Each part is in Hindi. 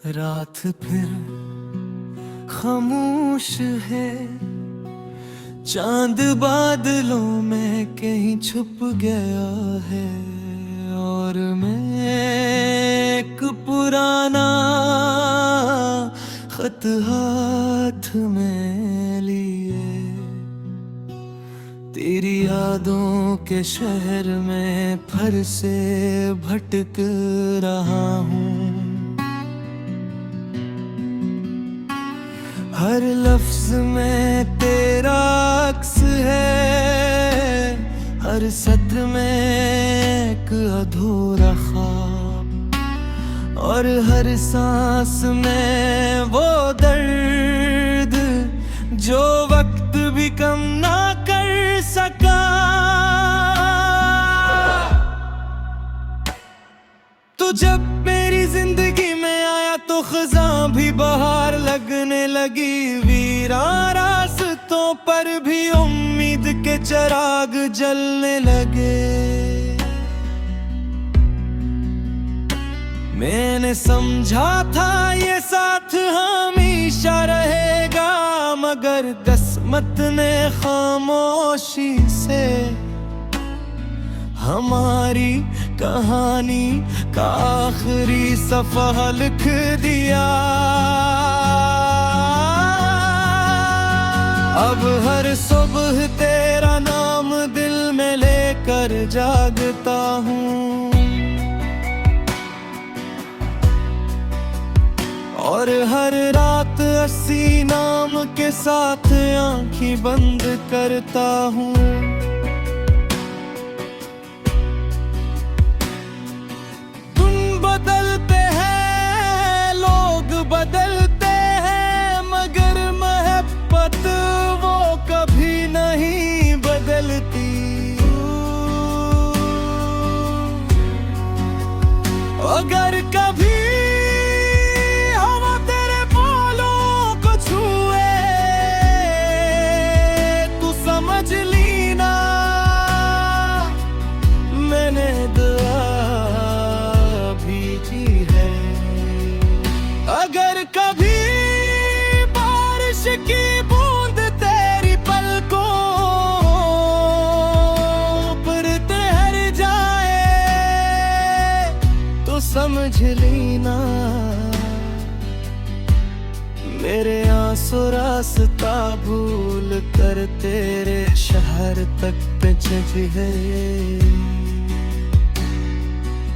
रात फिर खामोश है, चांद बादलों में कहीं छुप गया है। और मैं एक पुराना खत हाथ में लिए तेरी यादों के शहर में फिर से भटक रहा हूँ। हर लफ्ज में तेरा अक्स है, हर सत्र में एक अधूरा ख्वाब, और हर सांस में वो दर्द जो वक्त भी कम ना कर सका। तू जब मेरी जिंदगी में आया तो खज़ां भी बहार लगने लगी। वीरान रास्तों पर भी उम्मीद के चिराग जलने लगे। मैंने समझा था ये साथ हमेशा रहेगा, मगर किस्मत ने खामोशी से हमारी कहानी का आखिरी सफ़ा लिख दिया। अब हर सुबह तेरा नाम दिल में लेकर जागता हूँ, और हर रात अस्सी नाम के साथ आंखें बंद करता हूँ। बदलते हैं लोग बदलते हैं, मगर मोहब्बत वो कभी नहीं बदलती। अगर कभी हवा तेरे बालों को छुए तू समझ लेना मैंने अगर कभी बारिश की बूंद तेरी पलकों पर ठहर जाए तो समझ लेना मेरे आंसू रास्ता भूल कर तेरे शहर तक पहुंच गए।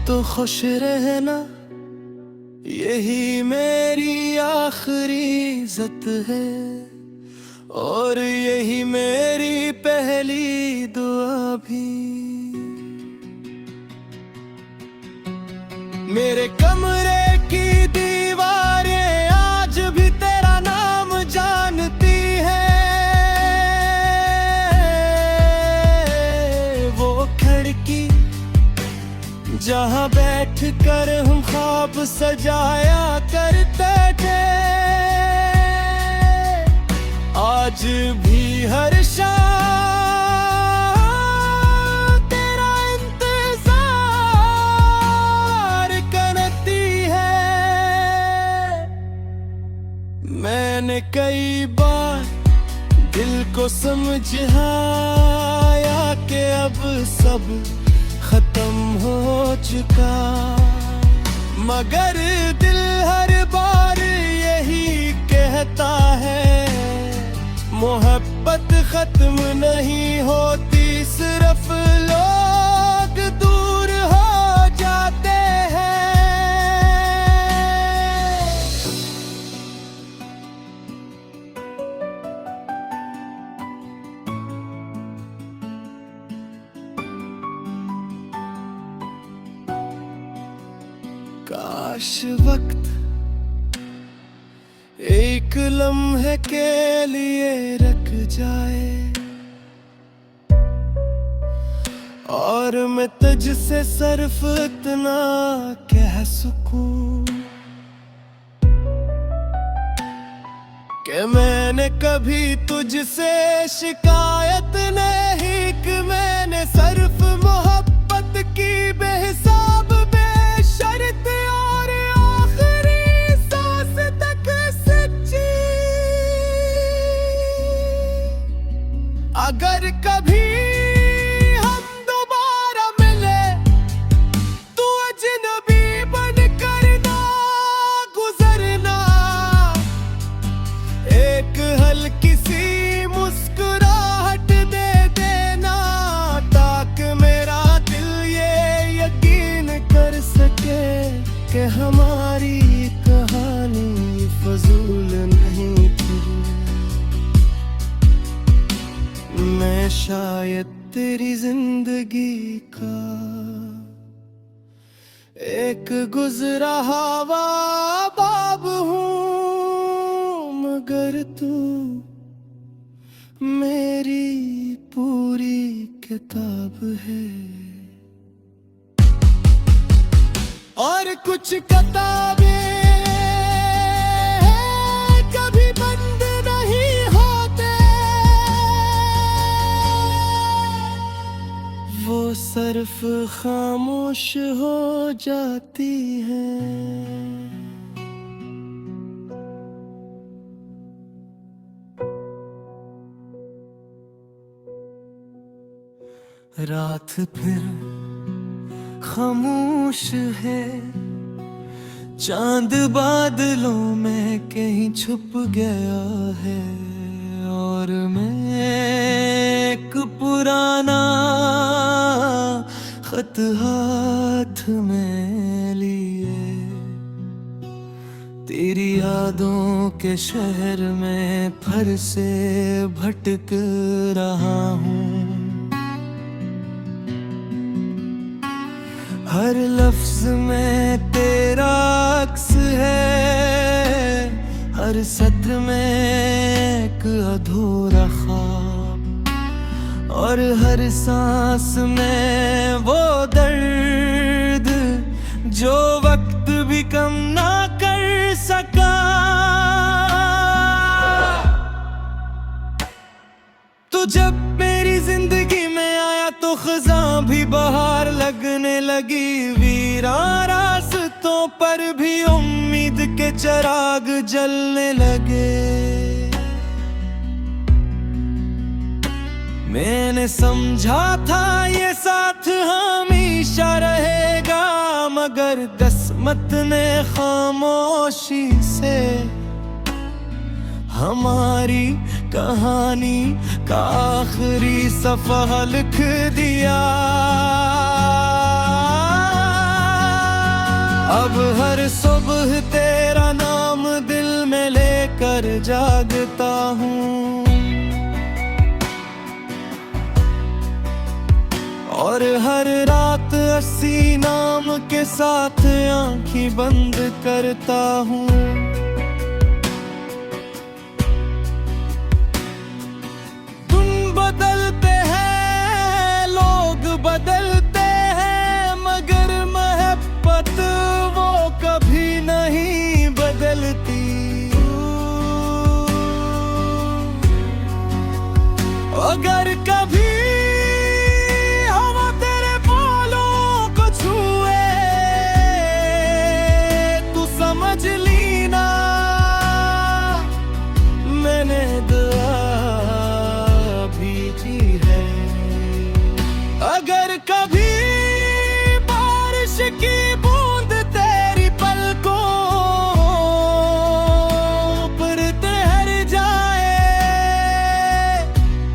तो खुश रहना, यही मेरी आखिरी इज्जत है, और यही मेरी पहली दुआ भी। मेरे कमरे की दीवारें आज भी तेरा नाम जानती है। वो खिड़की जहाँ बैठ कर हम ख्वाब सजाया करते थे, आज भी हर शाम तेरा इंतजार करती है। मैंने कई बार दिल को समझाया कि अब सब खत्म हो चुका, मगर दिल हर बार यही कहता है मोहब्बत खत्म नहीं होती, सिर्फ लोग दूर हो जाते हैं। काश वक्त एक लम्हे के लिए रख जाए, और मैं तुझसे सिर्फ इतना कह सकूं कि मैंने कभी तुझसे शिकायत नहीं की। मैंने सिर्फ मोहब्बत की बेहिसाब बेशर्त और आखिरी सा हमारी कहानी फजूल नहीं थी। मैं शायद तेरी जिंदगी का एक गुजरा हवा बाब हूँ, मगर तू मेरी पूरी किताब है। और कुछ किताबें कभी बंद नहीं होते, वो सिर्फ खामोश हो जाती हैं। रात फिर खामोश है, चांद बादलों में कहीं छुप गया है, और मैं एक पुराना खत हाथ में लिए तेरी यादों के शहर में फिर से भटक रहा हूँ। हर लफ्ज में तेरा अक्स है, हर सत्र में एक अधूरा ख्वाब, और हर सांस में वो दर्द जो वक्त भी कम ना कर सका। तू जब मेरी जिंदगी में आया तो खज़ां भी बहार लगने लगी, वीरान रास्तों पर भी उम्मीद के चिराग जलने लगे। मैंने समझा था ये साथ हमेशा रहेगा, मगर किस्मत ने खामोशी से हमारी कहानी का आखिरी सफ़ा लिख दिया। अब हर सुबह तेरा नाम दिल में लेकर जागता हूँ, और हर रात अस्सी नाम के साथ आंखें बंद करता हूँ। बदलते हैं लोग बदलते हैं, मगर मोहब्बत वो कभी नहीं बदलती। अगर कभी हवा तेरे बालों को छुए तू समझ लीना मैंने है। अगर कभी बारिश की बूंद तेरी पलकों पर ठहर जाए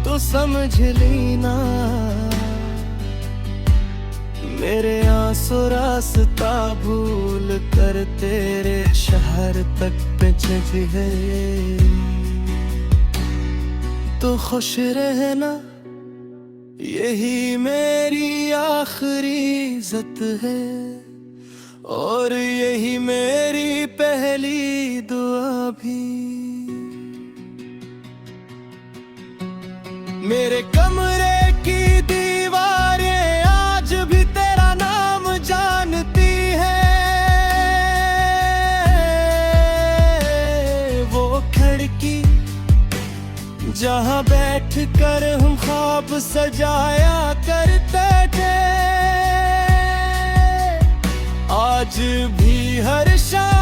तो समझ लेना मेरे आंसू रास्ता भूल कर तेरे शहर तक पहुंच गए। तो खुश रहना यही मेरी आखिरी इज्जत है, और यही मेरी पहली दुआ भी। मेरे कमरे की दीवारें आज भी तेरा नाम जानती है, वो खिड़की जहाँ बैठ कर हम ख्वाब सजाया करते थे, आज भी हर शाम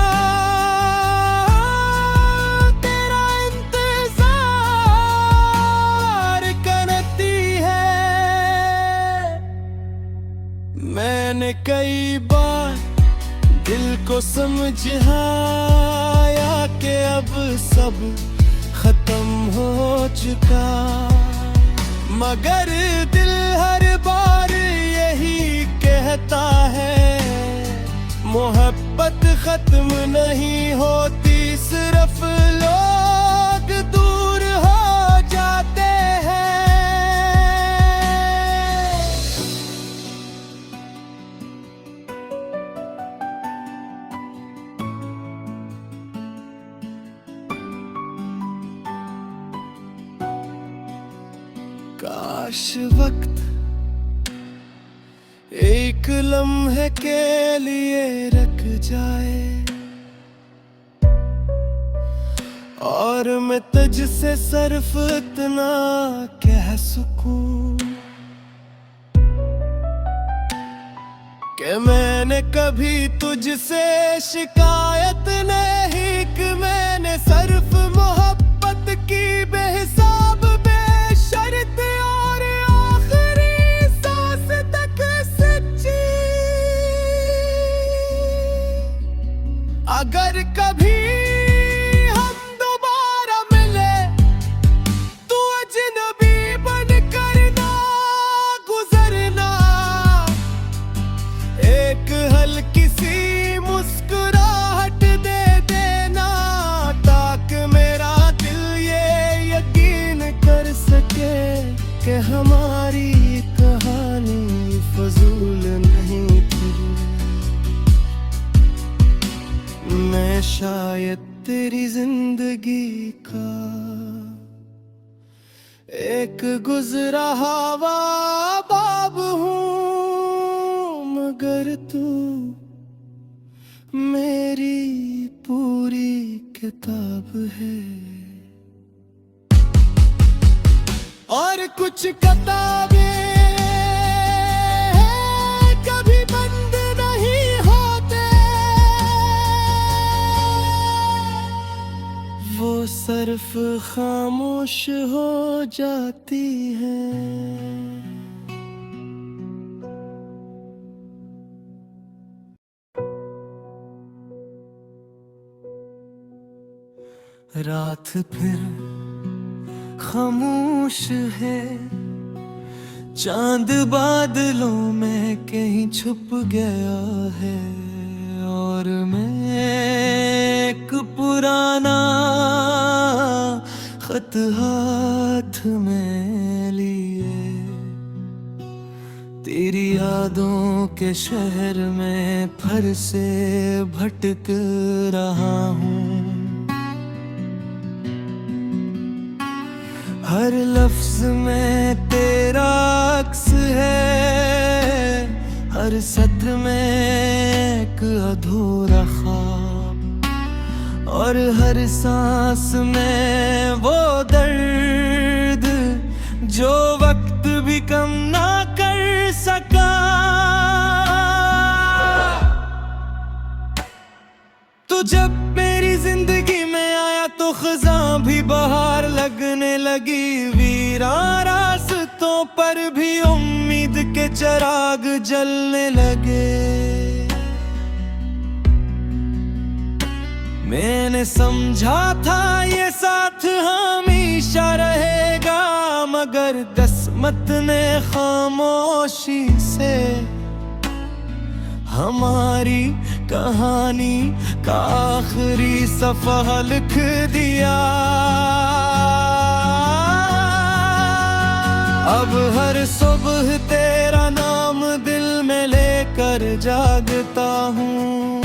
तेरा इंतजार करती है। मैंने कई बार दिल को समझाया कि अब सब खत्म हो चुका, मगर दिल हर बार यही कहता है मोहब्बत खत्म नहीं होती, सिर्फ लोग दूर हो जाते हैं। काश वक्त एक लम्हे के लिए रुक जाए और मैं तुझसे सिर्फ इतना कह सकूं कि मैंने कभी तुझसे शिकायत नहीं की, मैंने सिर्फ मोहब्बत की बेहिसाब बेशर्त और आखिरी सांस तक सच्ची। अगर कभी हम दोबारा मिले तो अजनबी बनकर ना गुजरना, एक हल्की सी मुस्कुराहट दे देना ताकि मेरा दिल ये यकीन कर सके कि हमारी कहानी फजूल नहीं थी। मैं शायद तेरी जिंदगी का एक गुजरा हुआ बाब हूँ, मगर तू मेरी पूरी किताब है। और कुछ किताबें कभी बंद नहीं होते, वो सिर्फ खामोश हो जाती हैं। रात फिर खामोश है, चांद बादलों में कहीं छुप गया है और मैं एक पुराना खत हाथ में लिए तेरी यादों के शहर में फिर से भटक रहा हूँ। हर लफ्ज में तेरा अक्स है, हर सत्र में एक अधूरा ख्वाब और हर सांस में वो दर्द जो वक्त भी कम ना कर सका। तू जब मेरी जिंदगी में आया तो खज़ां भी बहार लगने लगी, वीरान रास्तों पर भी उम्मीद के चिराग जलने लगे। मैंने समझा था ये साथ हमेशा रहेगा, मगर किस्मत ने खामोशी से हमारी कहानी का आखिरी सफ़ा लिख दिया। अब हर सुबह तेरा नाम दिल में लेकर जागता हूँ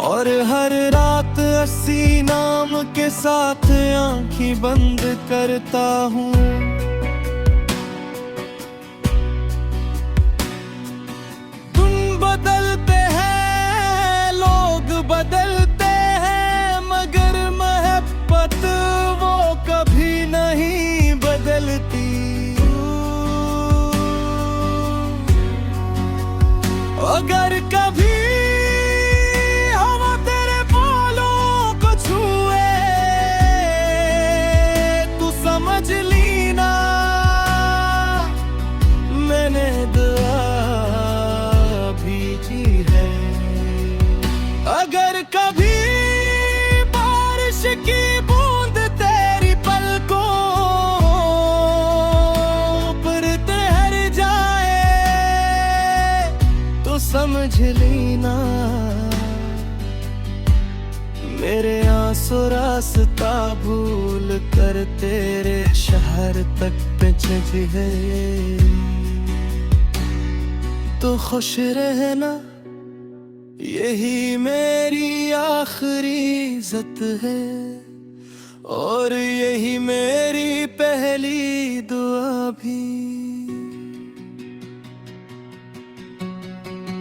और हर रात अस्सी नाम के साथ आंखें बंद करता हूँ। बदलते हैं लोग बदलते हैं, मगर मोहब्बत वो कभी नहीं बदलती। अगर कभी हम तेरे बालों को छुए तो समझ लीना समझ लेना। मेरे आंसू रास्ता भूल कर तेरे शहर तक पहुँच गए। तो खुश रहना, यही मेरी आखिरी इज्जत है, और यही मेरी पहली दुआ भी।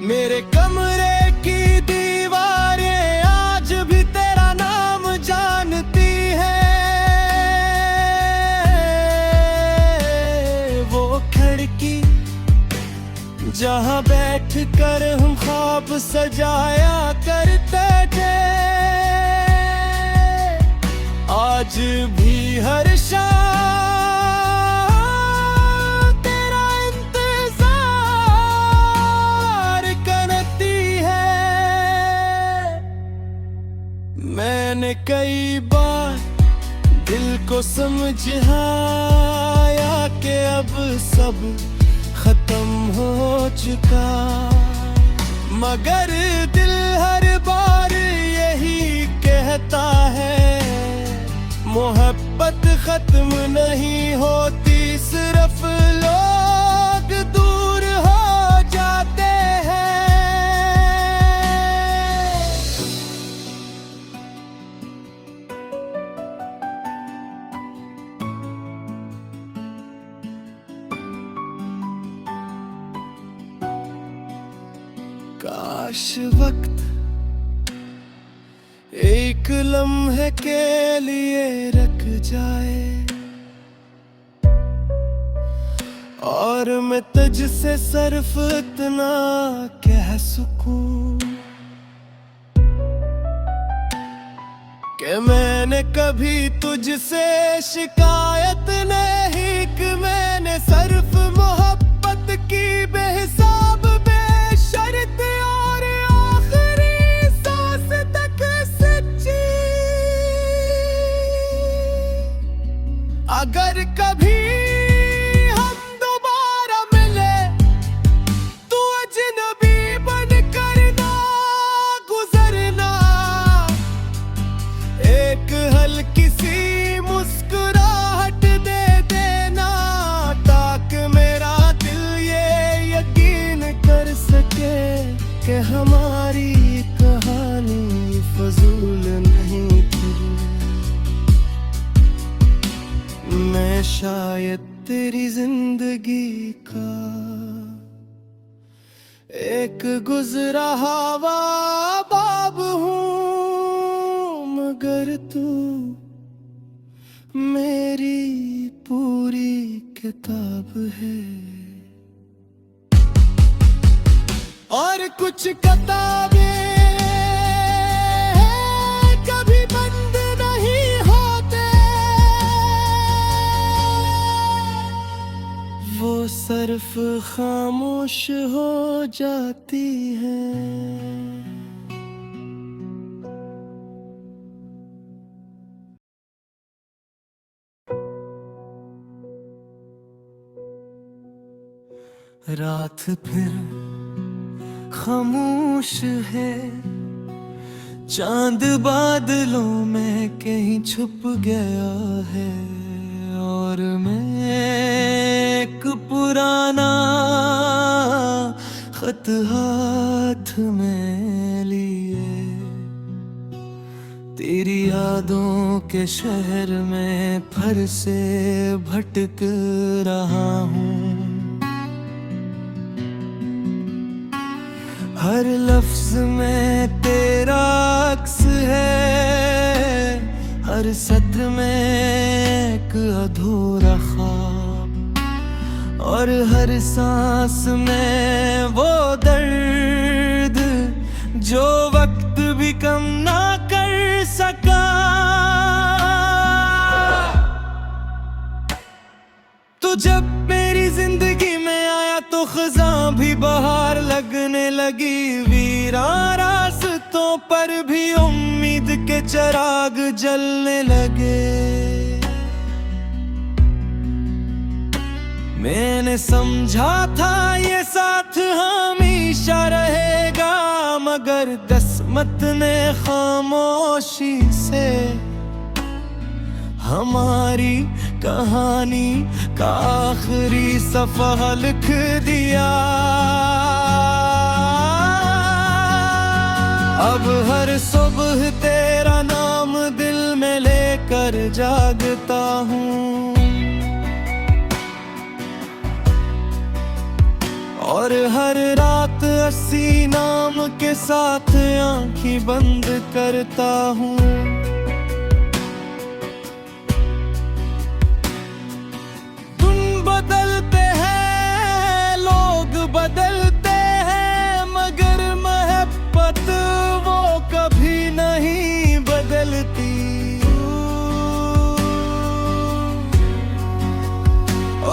मेरे कमरे की दीवारें आज भी तेरा नाम जानती है। वो खिड़की जहाँ बैठ कर हम ख्वाब सजाया करते थे, आज भी हर शाम तेरा इंतजार करती है। मैंने कई बार दिल को समझाया कि अब सब खत्म हो चुका, मगर दिल हर बार यही कहता है, मोहब्बत खत्म नहीं होती, सिर्फ लोग दूर हो जाते हैं। काश वक्त एक लम्हे के लिए रुक जाए, और मैं तुझसे सिर्फ इतना कह सकूं कि मैंने कभी तुझसे शिकायत नहीं की। मैंने सिर्फ मोहब्बत की बेहिसाब बेशर्त और आखिरी सांस तक सच्ची। अगर कभी हम दोबारा मिले, तू अजनबी बनकर ना गुजरना। एक हल्की सी मुस्कुराहट दे देना, ताकि मेरा दिल ये यकीन कर सके कि हमारी कहानी फजूल नहीं थी। मैं शायद तेरी जिंदगी का एक गुजरा हुआ बाब हूँ, मगर तू मेरी पूरी किताब है। और कुछ किताबें कभी बंद नहीं होते, वो सिर्फ खामोश हो जाती हैं। रात फिर खामोश है, चांद बादलों में कहीं छुप गया है, और मैं एक पुराना खत हाथ में लिए तेरी यादों के शहर में फिर से भटक रहा हूँ। हर लफ्ज में तेरा अक्स है, हर सत्र में एक अधूरा ख्वाब, और हर सांस में वो दर्द जो वक्त भी कम ना कर सका। तू जब मेरी जिंदगी में आया तो खज़ां भी बहार लगने लगी, वीरान रास्तों पर भी उम्मीद के चिराग जलने लगे। मैंने समझा था ये साथ हमेशा रहेगा, मगर किस्मत ने खामोशी से हमारी कहानी का आखिरी सफ़ा लिख दिया। अब हर सुबह तेरा नाम दिल में लेकर जागता हूँ, और हर रात 80 नाम के साथ आंखें बंद करता हूँ। तुम बदलते हैं, लोग बदलते हैं, मगर मोहब्बत वो कभी नहीं बदलती।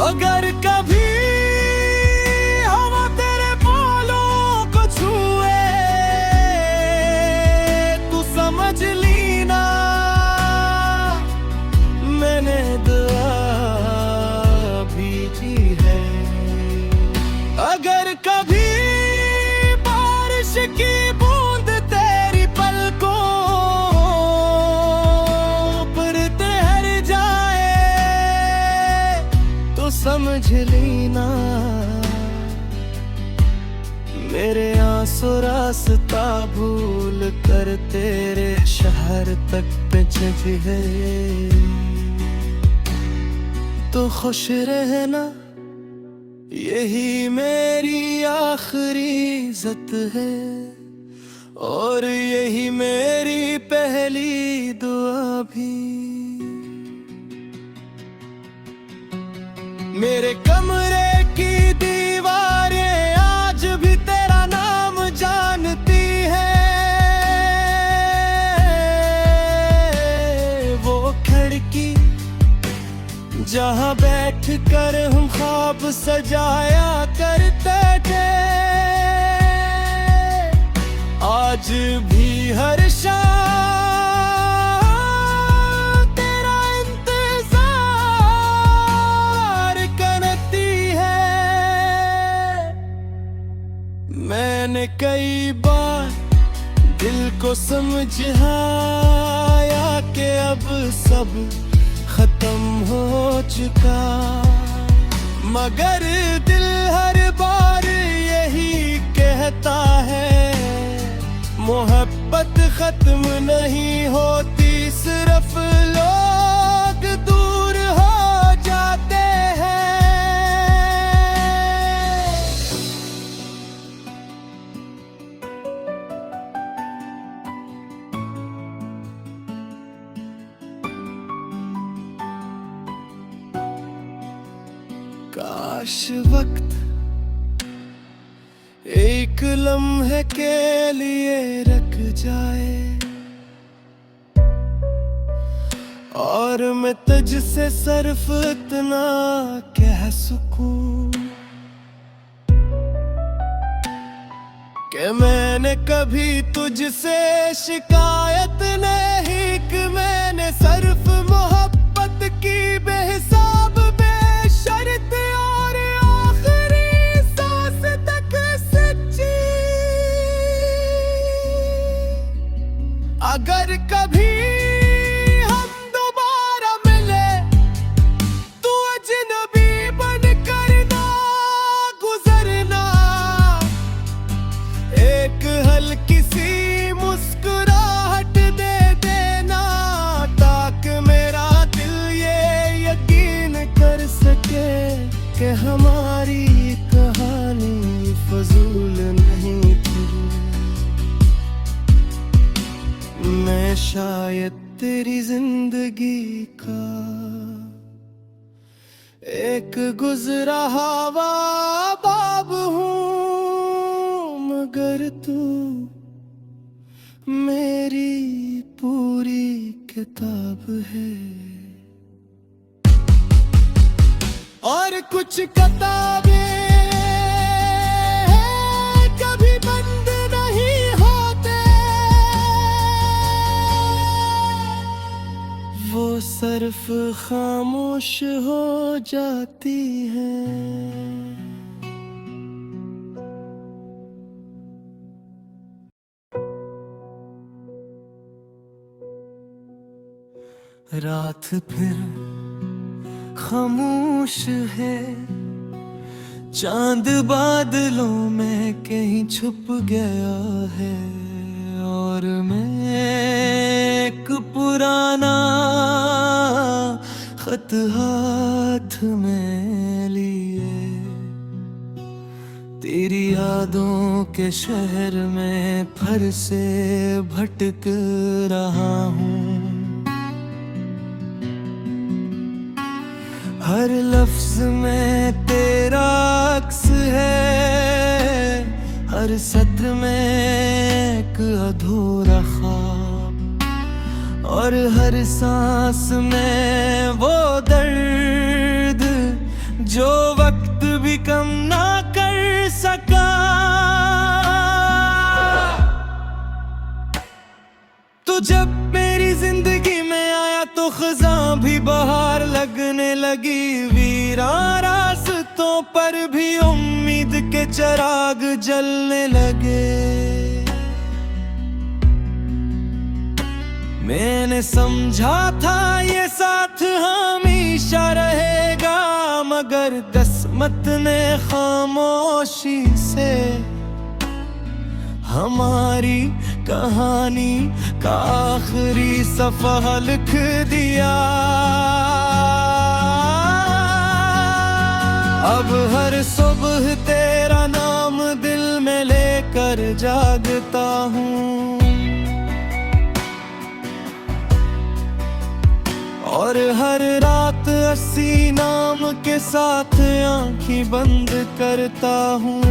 अगर कभी अगर कभी बारिश की बूंद तेरी पलकों पर ठहर जाए तो समझ लेना मेरे आंसू रास्ता भूल कर तेरे शहर तक पहुंच गए। तो खुश रहना, यही मेरी आखिरी इज्जत है, और यही मेरी पहली दुआ भी। मेरे कमरे की दीवारें आज भी तेरा नाम जानती है, वो खिड़की जहाँ बैठ कर हम ख्वाब सजाया करते थे, आज भी हर शाम तेरा इंतजार करती है। मैंने कई बार दिल को समझाया कि अब सब खत्म हो चुका, मगर दिल हर बार यही कहता है, मोहब्बत खत्म नहीं होती, सिर्फ लोग दूर हो जाते हैं। काश वक्त एक लम्हे के लिए रुक जाए, और मैं तुझसे सिर्फ इतना कह सकूं कि मैंने कभी तुझसे शिकायत नहीं की, मैंने सिर्फ मोहब्बत की बेहिसाब बेशर्त और आखिरी सांस तक सच्ची। अगर कभी हम दोबारा मिले तो अजनबी बनकर ना गुजरना, एक हल्की सी मुस्कुराहट दे देना, ताकि मेरा दिल ये यकीन कर सके कि हमारी कहानी फजूल नहीं थी। मैं शायद तेरी जिंदगी का एक गुजरा हुआ बाब हूँ, मगर तू मेरी पूरी किताब है। और कुछ किताबें कभी बंद नहीं होते, वो सिर्फ खामोश हो जाती है। रात फिर खामोश है, चांद बादलों में कहीं छुप गया है, और मैं एक पुराना खत हाथ में लिए तेरी यादों के शहर में फिर से भटक रहा हूँ। हर लफ्ज में तेरा अक्स है, हर सत्र में एक अधूरा ख्वाब, और हर सांस में वो दर्द जो वक्त भी कम ना कर सका। तू जब मेरी जिंदगी में आया तो खज़ां भी बहार लगने लगी, वीरान रास्तों पर भी उम्मीद के चिराग जलने लगे। मैंने समझा था ये साथ हमेशा रहेगा, मगर किस्मत ने खामोशी से हमारी कहानी का आखिरी सफ़ा लिख दिया। अब हर सुबह तेरा नाम दिल में लेकर जागता हूँ, और हर रात अस्सी नाम के साथ आंखें बंद करता हूँ।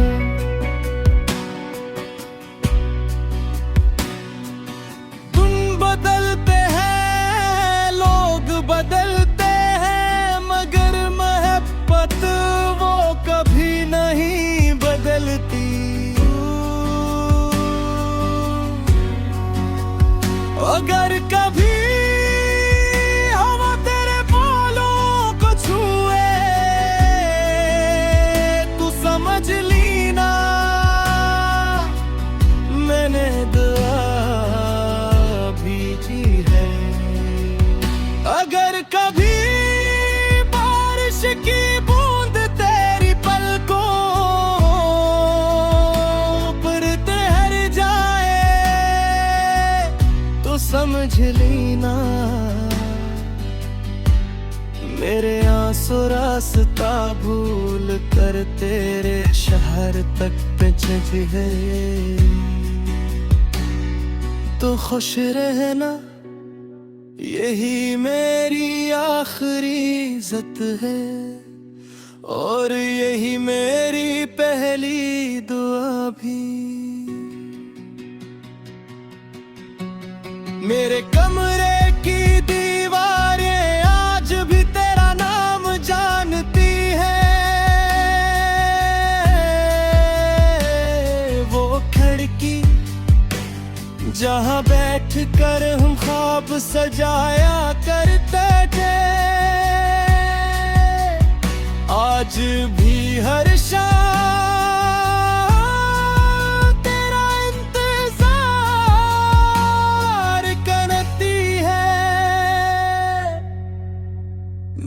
बदलते हैं लोग, बदलते हैं, मगर मोहब्बत वो कभी नहीं बदलती। अगर कभी हवा तेरे बालों को छुए तू समझ लीना मैंने अगर कभी बारिश की बूंद तेरी पलकों पर तैर जाए तो समझ लेना मेरे आंसू रास्ता भूल कर तेरे शहर तक पहुंच गए। तो खुश रहना, यही मेरी आखिरी इज्जत है, और यही मेरी पहली दुआ भी। मेरे कमरे की दीवारें आज भी तेरा नाम जानती है, वो खिड़की जहाँ बैठ कर हम ख्वाब सजाया करते थे, आज भी हर शाम तेरा इंतजार करती है।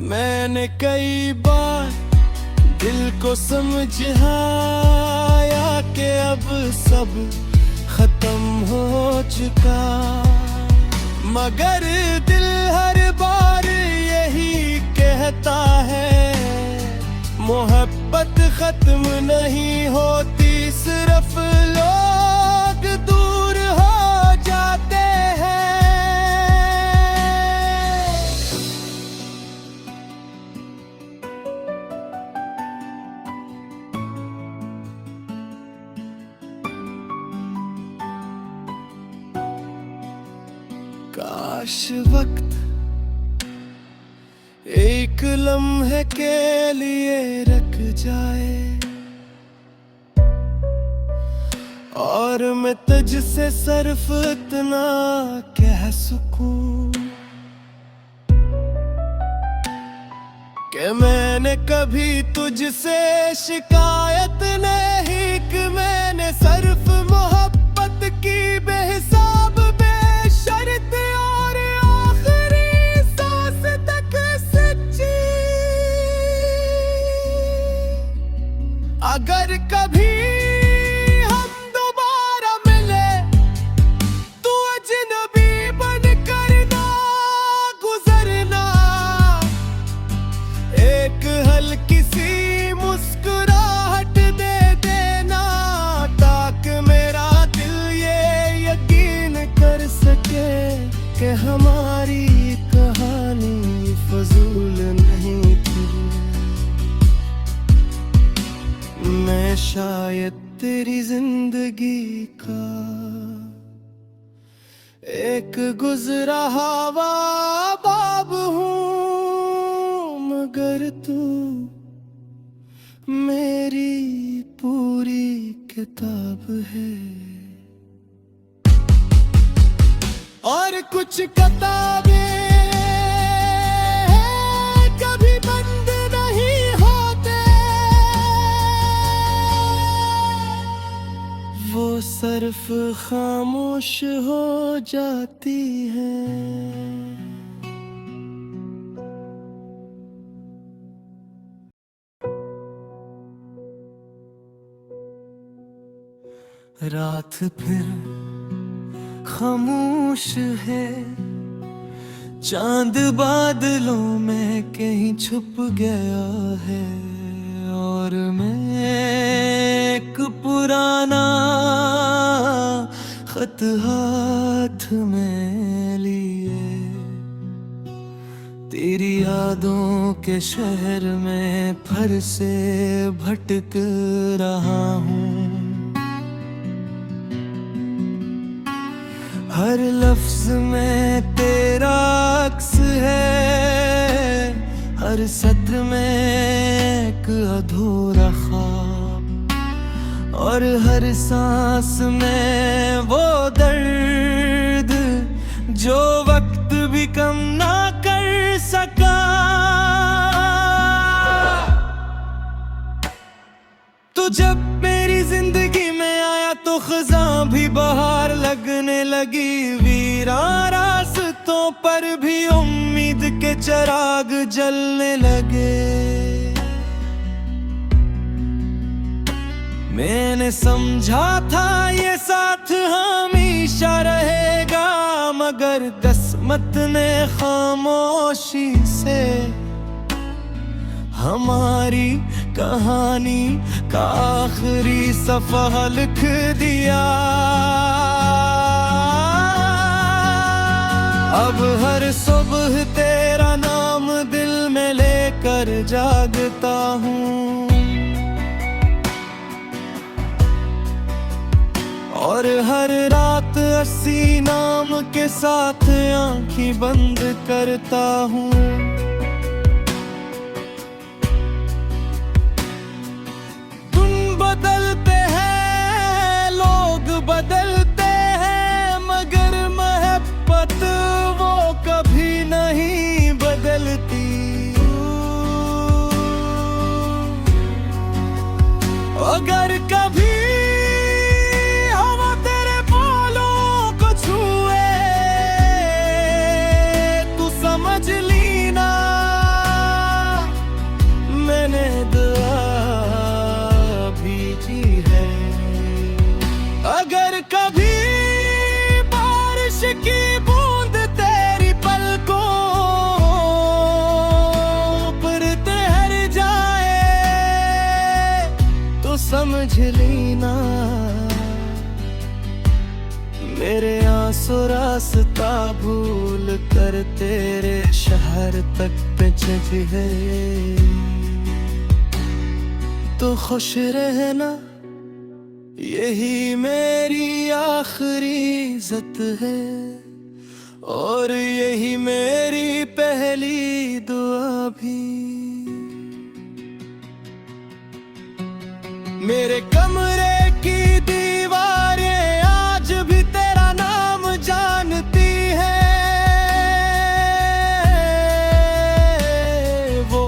मैंने कई बार दिल को समझाया कि अब सब खत्म हो चुका, मगर दिल हर बार यही कहता है, मोहब्बत खत्म नहीं होती, सिर्फ लोग दूर हो जाते हैं। काश वक्त एक लम्हे के लिए रुक जाए, और मैं तुझसे सिर्फ इतना कह सकूं, कि मैंने कभी तुझसे शिकायत नहीं कि मैंने सिर्फ मोहब्बत की बेहिसाब बेशर्त और आखिरी सांस तक सच्ची। अगर कभी हम दोबारा मिले तो अजनबी बनकर ना गुजरना। एक हल्की सी मुस्कुराहट दे देना ताकि मेरा दिल ये यकीन कर सके कि हमारी कहानी फजूल नहीं थी। मैं शायद तेरी जिंदगी का एक गुजरा हवा बाब हूँ, मगर तू मेरी पूरी किताब है। और कुछ किताबें कभी बंद नहीं होते, वो सिर्फ खामोश हो जाती है। रात फिर खामोश है, चांद बादलों में कहीं छुप गया है। और मैं एक पुराना खत हाथ में लिए तेरी यादों के शहर में फिर से भटक रहा हूँ। हर लफ्ज में तेरा अक्स है, हर सत्र में एक अधूरा ख्वाब, और हर सांस में वो दर्द जो वक्त भी कम ना कर सका। तो जब मेरी जिंदगी में आया तो खज़ां भी बहार लगने लगी। वीरान रास्तों पर भी उम्मीद के चिराग जलने लगे। मैंने समझा था ये साथ हमेशा रहेगा, मगर किस्मत ने खामोशी से हमारी कहानी का आखिरी सफ़ा लिख दिया। अब हर सुबह तेरा नाम दिल में लेकर जागता हूँ, और हर रात अस्सी नाम के साथ आंखें बंद करता हूँ। बदलते हैं लोग बदलते हैं, मगर मोहब्बत वो कभी नहीं बदलती। अगर कभी हवा तेरे बालों को छुए तू समझ लेना मैंने अगर कभी बारिश की बूंद तेरी पलकों पर तैर जाए तो समझ लेना मेरे आंसू रास्ता भूल कर तेरे शहर तक पहुंच गए। तो खुश रहना यही मेरी आखिरी इज्जत है, और यही मेरी पहली दुआ भी। मेरे कमरे की दीवारें आज भी तेरा नाम जानती है। वो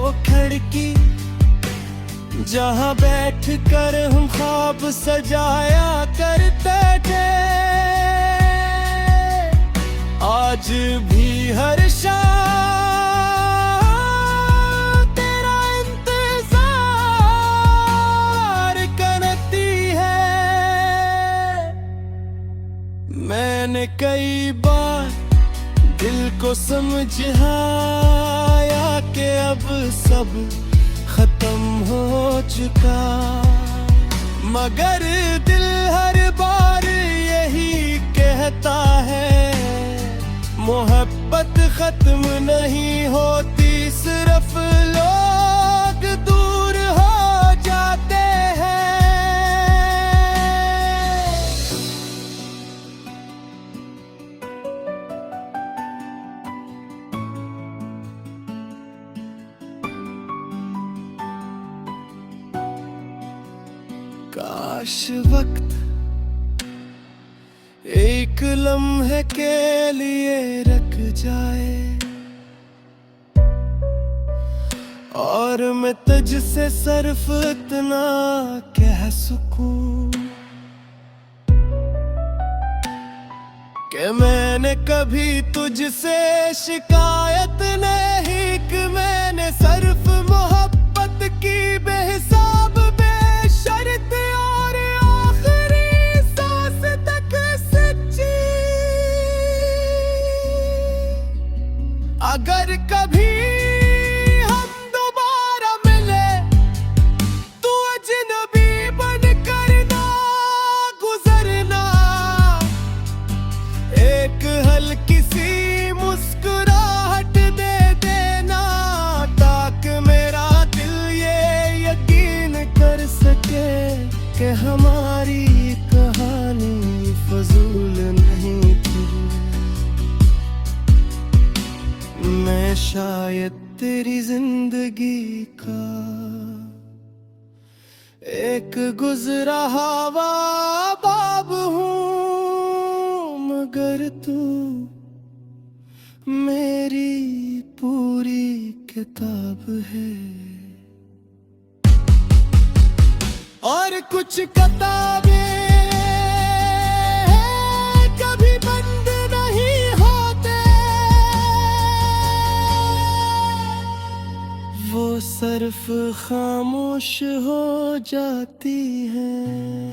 जहाँ बैठ कर हम ख्वाब सजाया करते थे, आज भी हर शाम तेरा इंतजार करती है। मैंने कई बार दिल को समझाया कि अब सब खत्म हो चुका, मगर दिल हर बार यही कहता है, मोहब्बत खत्म नहीं होती, सिर्फ लोग दूर हो जाते हैं। काश वक्त एक लम्हे के लिए रुक जाए और मैं तुझसे सिर्फ इतना कह सकूं कि मैंने कभी तुझसे शिकायत नहीं की, मैंने सिर्फ मोहब्बत की बेहिसाब बेशर्त और आखिरी सांस तक सच्ची। अगर कभी हम दोबारा मिले तो अजनबी बनकर ना गुजरना, एक हल्की सी मुस्कुराहट दे देना, ताकि मेरा दिल ये यकीन कर सके कि हमारी कहानी फजूल नहीं थी। मैं शायद तेरी जिंदगी का एक गुजरा हुआ बाब हूँ, मगर तू मेरी पूरी किताब है। और कुछ किताबें कभी बंद नहीं होते, वो सिर्फ खामोश हो जाती हैं।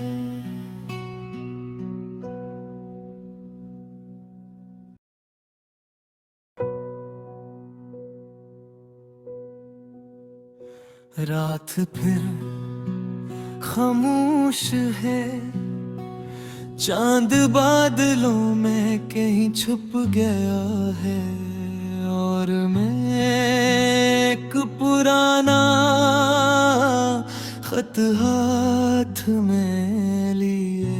रात फिर खामोश है, चांद बादलों में कहीं छुप गया है, और मैं एक पुराना खत हाथ में लिए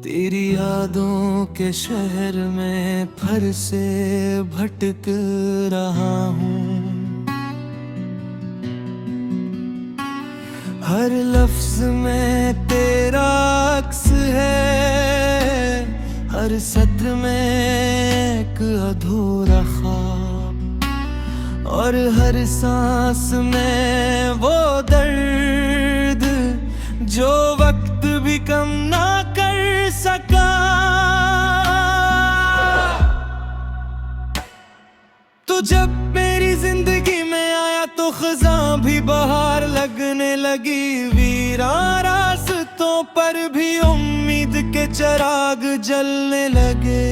तेरी यादों के शहर में फिर से भटक रहा हूँ। हर लफ्ज में तेरा अक्स है, हर सत्र में एक अधूरा ख्वाब, और हर सांस में वो दर्द जो वक्त भी कम ना कर सका। तू जब मेरी जिंदगी में आया तो खज़ां भी बहार लगने लगी, वीरान रास्तों पर भी उम्मीद के चिराग जलने लगे।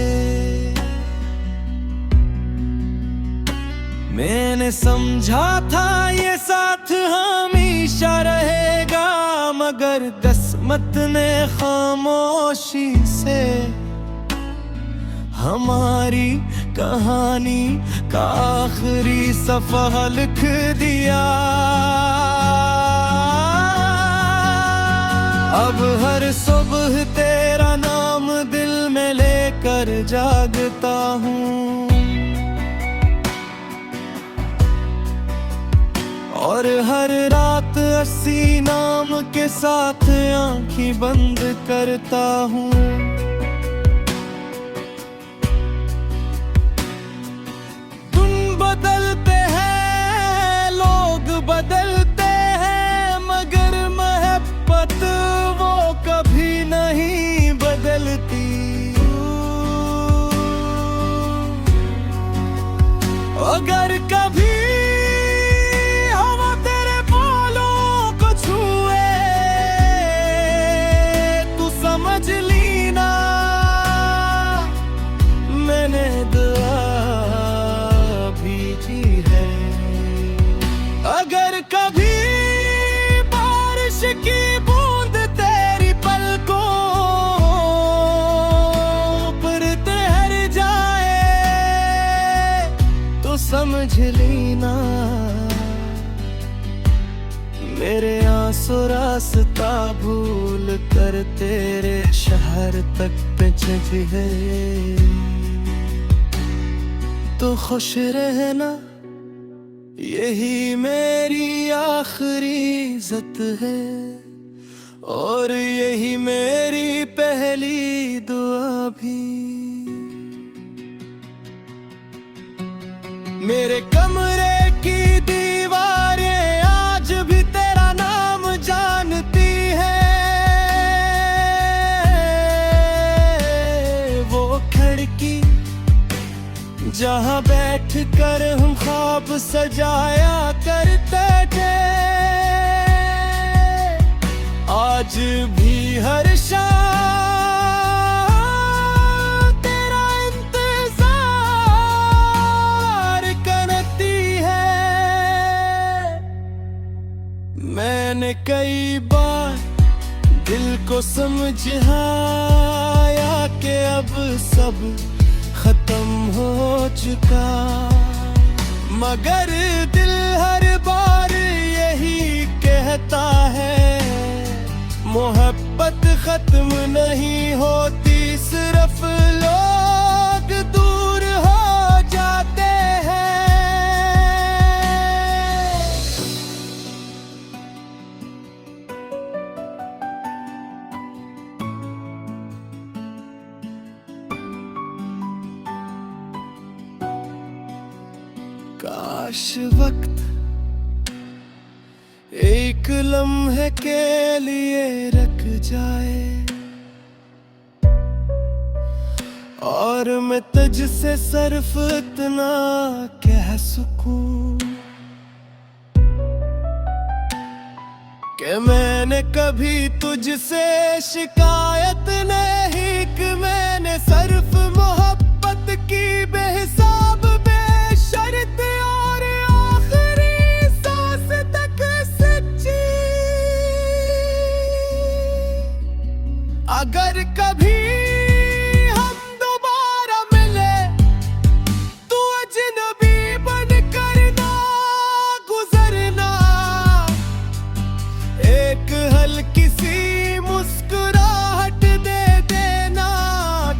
मैंने समझा था ये साथ हमेशा रहेगा, मगर किस्मत ने खामोशी से हमारी कहानी का आखिरी सफ़ा लिख दिया। अब हर सुबह तेरा नाम दिल में लेकर जागता हूँ, और हर रात अस्सी नाम के साथ आंखें बंद करता हूँ। तुम बदलते हैं, लोग बदलते समझ ली ना। मेरे आंसू रास्ता भूल कर तेरे शहर तक पहुंच गए। तो खुश रहना, यही मेरी आखिरी इज्जत है, और यही मेरी पहली दुआ भी। मेरे कमरे की दीवारें आज भी तेरा नाम जानती है। वो खिड़की जहां बैठ कर हम ख्वाब सजाया करते थे, आज भी हर शाम तेरा इंतजार करती है। मैंने कई बार दिल को समझाया कि अब सब खत्म हो चुका, मगर दिल हर बार यही कहता है, मोहब्बत खत्म नहीं होती, सिर्फ लोग दूर हो जाते हैं। काश वक्त एक लम्हे के लिए रुक जाए, और मैं तुझसे सिर्फ इतना कह सकूं कि मैंने कभी तुझसे शिकायत नहीं की। मैंने सिर्फ मोहब्बत की बेहिसाब बेशर्त और आखिरी सांस तक सच्ची। अगर कभी हम दोबारा मिले तो अजनबी बनकर ना गुजरना, एक हल्की सी मुस्कुराहट दे देना,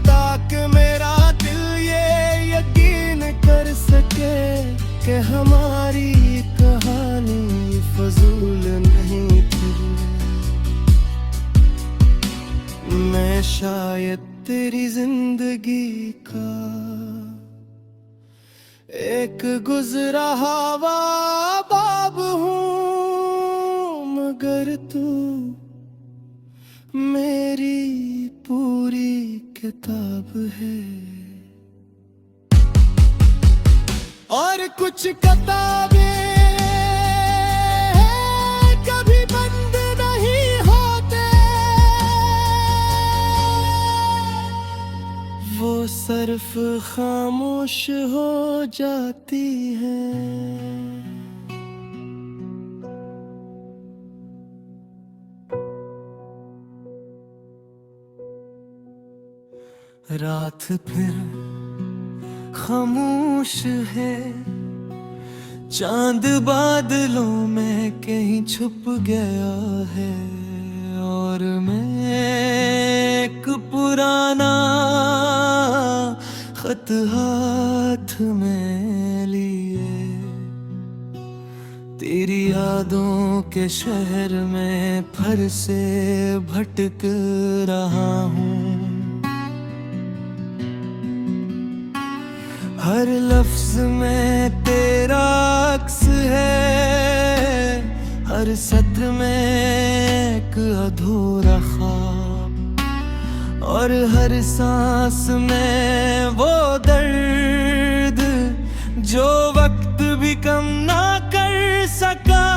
ताकि मेरा दिल ये यकीन कर सके कि हमारी कहानी फजूल नहीं थी। मैं शायद तेरी जिंदगी का एक गुजरा हुआ बाब हूँ, मगर तू मेरी पूरी किताब है। और कुछ किताबें कभी बंद नहीं होते, वो सिर्फ खामोश हो जाती हैं। रात फिर खामोश है, चांद बादलों में कहीं छुप गया है, और मैं एक पुराना खत हाथ में लिए तेरी यादों के शहर में फिर से भटक रहा हूँ। हर लफ्ज में तेरा अक्स है, हर सत्र में एक अधूरा ख्वाब, और हर सांस में वो दर्द जो वक्त भी कम ना कर सका।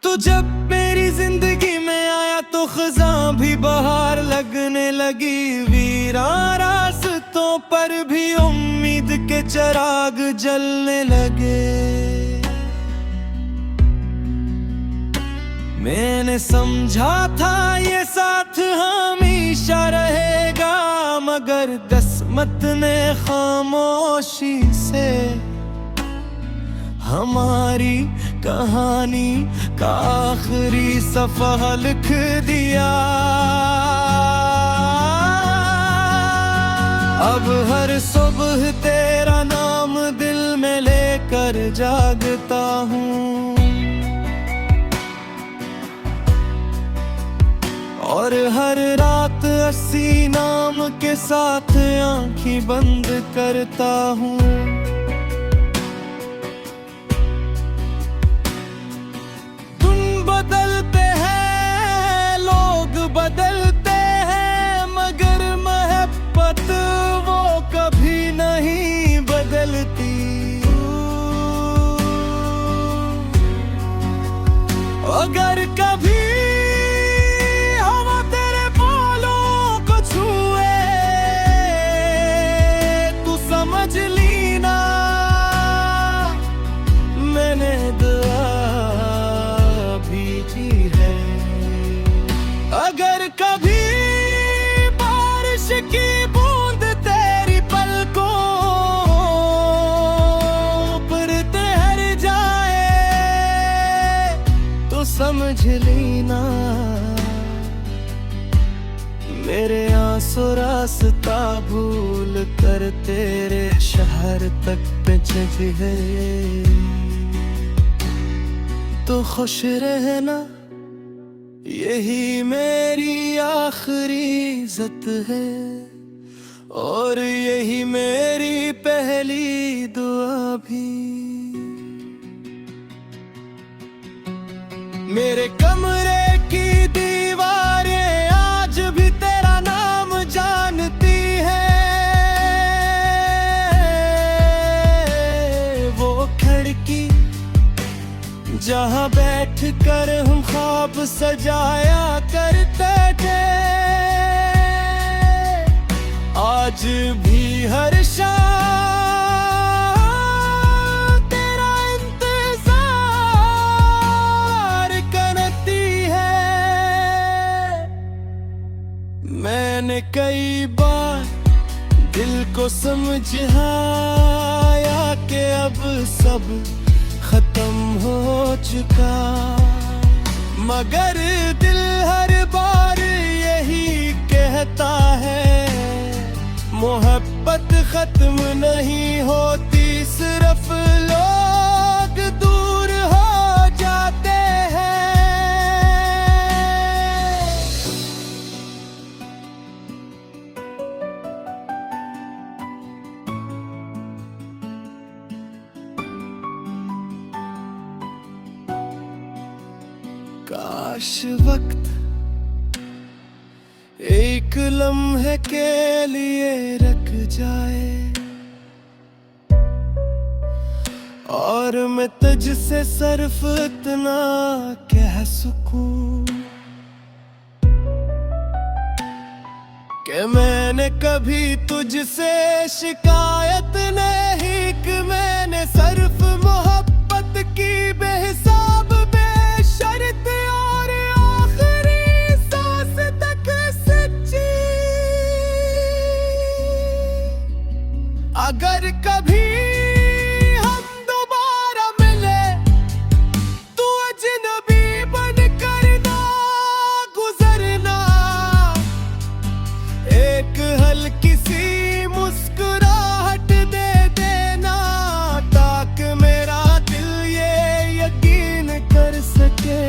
तू जब मेरी जिंदगी में आया तो खज़ां भी बहार लगने लगी, वीरान रास्तों पर भी उम्मीद के चिराग जलने लगे। मैंने समझा था ये साथ हमेशा रहेगा, मगर 10 किस्मत ने खामोशी से हमारी कहानी का आखिरी सफ़ा लिख दिया। अब हर सुबह तेरा नाम दिल में लेकर जागता हूँ, और हर रात 80 नाम के साथ आंखें बंद करता हूँ। तुम बदलते हैं, लोग बदलते हैं, मगर मोहब्बत वो कभी नहीं बदलती। अगर कभी अगर कभी बारिश की बूंद तेरी पलकों पर तैर जाए तो समझ लेना मेरे आंसू रास्ता भूल कर तेरे शहर तक पहुंच गए। तो खुश रहना, यही मेरी आखिरी इज्जत है, और यही मेरी पहली दुआ भी। मेरे कमरे की दीवारें आज भी तेरा नाम जानती है। वो खिड़की जहाँ बैठ कर हम ख्वाब सजाया करते थे, आज भी हर शाम तेरा इंतजार करती है। मैंने कई बार दिल को समझाया कि अब सब खत्म हो चुका, मगर दिल हर बार यही कहता है, मोहब्बत खत्म नहीं होती, सिर्फ लोग दूर हो जाते हैं। काश वक्त एक लम्हे के लिए रुक जाए, और मैं तुझसे सिर्फ इतना कह सकूं कि मैंने कभी तुझसे शिकायत नहीं की। मैंने सिर्फ मोहब्बत की बेहिसाब बेशर्त और आखिरी सांस तक सच्ची। अगर कभी हम दोबारा मिले तो अजनबी बनकर ना गुजरना, एक हल्की सी मुस्कुराहट दे देना, ताकि मेरा दिल ये यकीन कर सके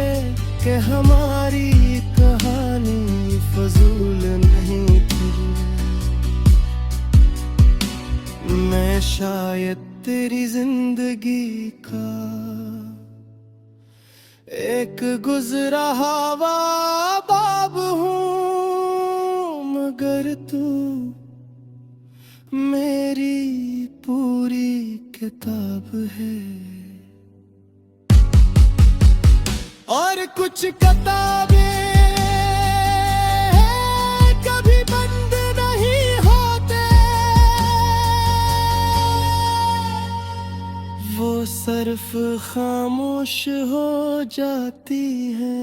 कि हमारी कहानी फजूल नहीं थी। मैं शायद तेरी जिंदगी का एक गुजरा हुआ बाब हूँ, मगर तू मेरी पूरी किताब है। और कुछ किताबें कभी बंद नहीं होते, वो सिर्फ खामोश हो जाती है।